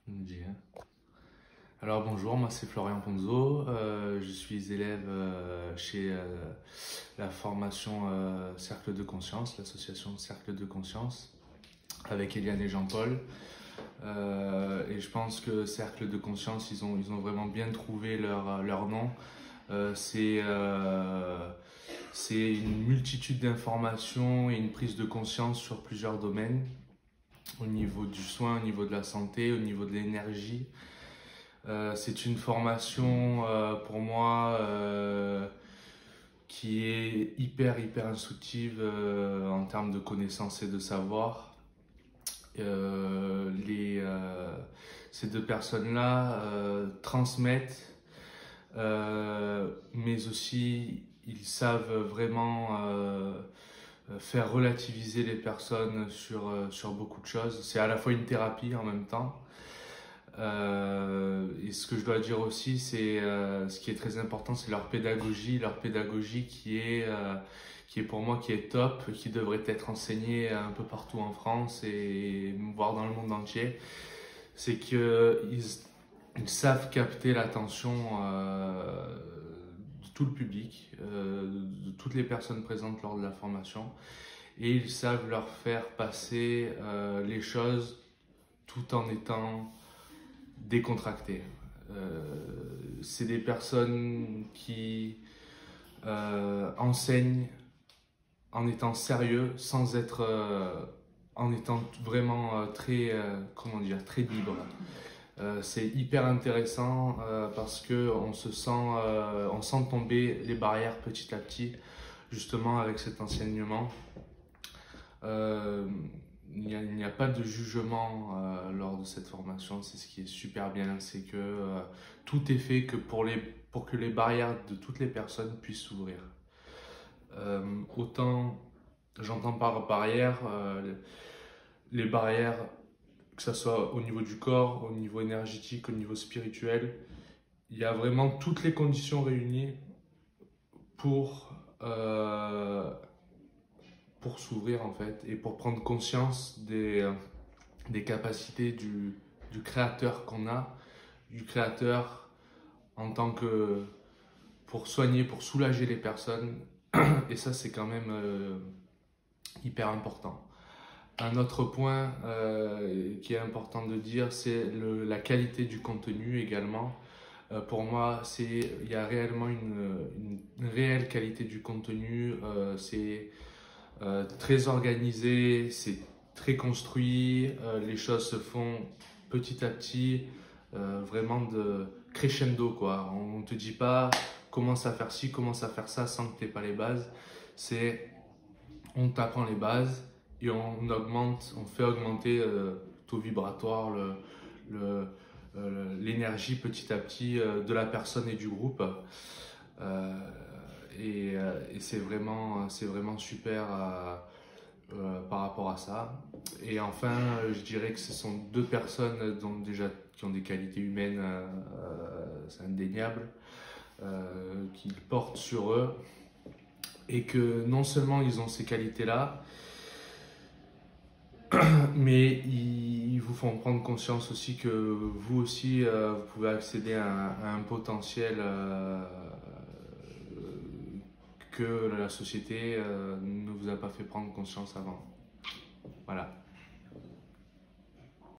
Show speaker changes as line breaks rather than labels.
Bien. Alors bonjour, moi c'est Florian Ponzo, je suis élève chez la formation Cercle de Conscience, l'association Cercle de Conscience, avec Eliane et Jean-Paul. Et je pense que Cercle de Conscience, ils ont vraiment bien trouvé leur nom. C'est une multitude d'informations et une prise de conscience sur plusieurs domaines, au niveau du soin, au niveau de la santé, au niveau de l'énergie. C'est une formation pour moi qui est hyper instructive en termes de connaissances et de savoir. Ces deux personnes-là transmettent, mais aussi ils savent vraiment faire relativiser les personnes sur beaucoup de choses. C'est à la fois une thérapie en même temps. Et ce que je dois dire aussi, c'est ce qui est très important, c'est leur pédagogie qui est pour moi qui est top, qui devrait être enseignée un peu partout en France et voire dans le monde entier. C'est qu'ils savent capter l'attention de tout le public, de toutes les personnes présentes lors de la formation, et ils savent leur faire passer les choses tout en étant décontracté. C'est des personnes qui enseignent en étant sérieux, sans être, en étant vraiment comment dire, très libre. C'est hyper intéressant parce que on sent tomber les barrières petit à petit, justement avec cet enseignement. Il n'y a pas de jugement lors de cette formation, c'est ce qui est super bien, c'est que tout est fait pour que les barrières de toutes les personnes puissent s'ouvrir. Autant j'entends par barrière, les barrières, que ce soit au niveau du corps, au niveau énergétique, au niveau spirituel, il y a vraiment toutes les conditions réunies pour s'ouvrir en fait et pour prendre conscience des capacités du créateur qu'on a, du créateur en tant que pour soigner, pour soulager les personnes. Et ça, c'est quand même hyper important. Un autre point qui est important de dire, c'est la qualité du contenu également. Pour moi, il y a réellement une réelle qualité du contenu. C'est très organisé, c'est très construit, les choses se font petit à petit, vraiment de crescendo quoi. On ne te dit pas commence à faire ci, commence à faire ça sans que tu n'aies pas les bases. C'est on t'apprend les bases et on fait augmenter taux vibratoire, l'énergie petit à petit de la personne et du groupe. Et c'est vraiment super par rapport à ça. Et enfin, je dirais que ce sont deux personnes qui ont des qualités humaines, c'est indéniable, qu'ils portent sur eux. Et que non seulement ils ont ces qualités-là, mais ils vous font prendre conscience aussi que vous aussi, vous pouvez accéder à un potentiel que la société ne vous a pas fait prendre conscience avant. Voilà.